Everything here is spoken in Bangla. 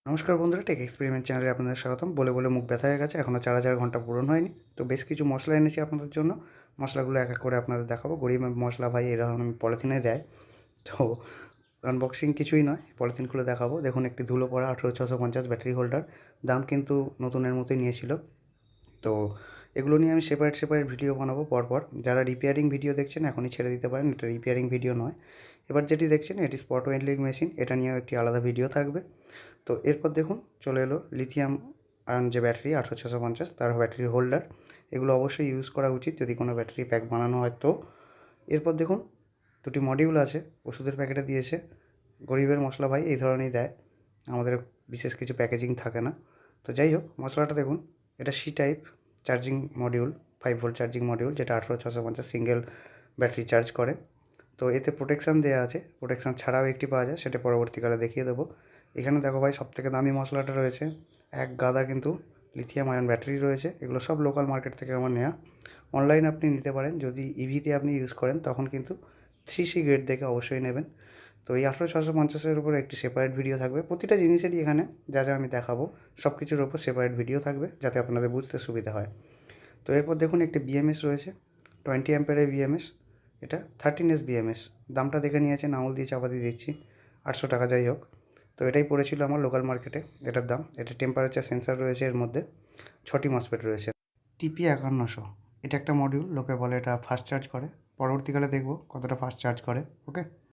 নমস্কার বন্ধুরা, টেক এক্সপেরিমেন্ট চ্যানেলে আপনাদের স্বাগতম। বলে বলে মুখ ব্যথা হয়ে গেছে, এখনও 4000 ঘন্টা পূরণ হয়নি। তো বেশ কিছু মশলা এনেছি আপনাদের জন্য। মশলাগুলো এক এক করে আপনাদের দেখাবো। গরিব মশলা ভাই এরকম পলিথিনে দেয়, তো আনবক্সিং কিছুই নয়, পলিথিন খুলে দেখাবো। দেখুন, একটি ধুলো পড়া 18650 ব্যাটারি হোল্ডার। দাম কিন্তু নতুনের মতোই নিয়েছিল। তো এগুলো নিয়ে আমি সেপারেট ভিডিও বানাবো পরপর। যারা রিপেয়ারিং ভিডিও দেখছেন এখনই ছেড়ে দিতে পারেন, এটা রিপেয়ারিং ভিডিও নয়। এবার যেটি দেখছেন এটি স্পট ওয়েল্ডিং মেশিন, এটা নিয়েও একটি আলাদা ভিডিও থাকবে। তো এরপর দেখুন চলে এলো লিথিয়াম আয়ন যে ব্যাটারি 18650, তার ব্যাটারি হোল্ডার। এগুলো অবশ্যই ইউজ করা উচিত যদি কোনো ব্যাটারি প্যাক বানানো হয়। তো এরপর দেখুন দুটি মডিউল আছে, ওষুধের প্যাকেটে দিয়েছে। গরিবের মশলা ভাই এই ধরনেরই দেয়, আমাদের বিশেষ কিছু প্যাকেজিং থাকে না। তো যাই হোক, মশলাটা দেখুন, এটা C type charging module, 5 volt charging module, যেটা 18650 সিঙ্গেল ব্যাটারি চার্জ করে। তো এতে প্রোটেকশান দেওয়া আছে, প্রোটেকশান ছাড়াও একটি পাওয়া যায়, সেটা পরবর্তীকালে দেখিয়ে দেবো। এখানে দেখো ভাই, সবথেকে দামি মশলাটা রয়েছে, এক গাদা কিন্তু লিথিয়াম আয়ন ব্যাটারি রয়েছে। এগুলো সব লোকাল মার্কেট থেকে আমার নেওয়া। অনলাইন আপনি নিতে পারেন, যদি ইভিতে আপনি ইউজ করেন তখন কিন্তু 3C গ্রেড দেখে অবশ্যই নেবেন। তো এই 18650-এর উপরে একটি সেপারেট ভিডিও থাকবে। প্রতিটা জিনিসেরই এখানে যা যা আমি দেখাবো সব কিছুর ওপর সেপারেট ভিডিও থাকবে, যাতে আপনাদের বুঝতে সুবিধা হয়। তো এরপর দেখুন একটি বিএমএস রয়েছে, 20 অ্যাম্পেয়ারের বিএমএস। এটা 13S বিএমএস। দামটা দেখে নিয়েছেন, আঙুল দিয়ে চাপা দিয়ে দিচ্ছি, 800 টাকা। যাই হোক, তো এটাই পড়েছিল আমার লোকাল মার্কেটে এটার দাম। এটা টেম্পারেচার সেন্সার রয়েছে, এর মধ্যে 6টি মসফেট রয়েছে। TP5100, এটা একটা মডিউল, লোকে বলে এটা ফাস্ট চার্জ করে। পরবর্তীকালে দেখব কতটা ফাস্ট চার্জ করে। ওকে।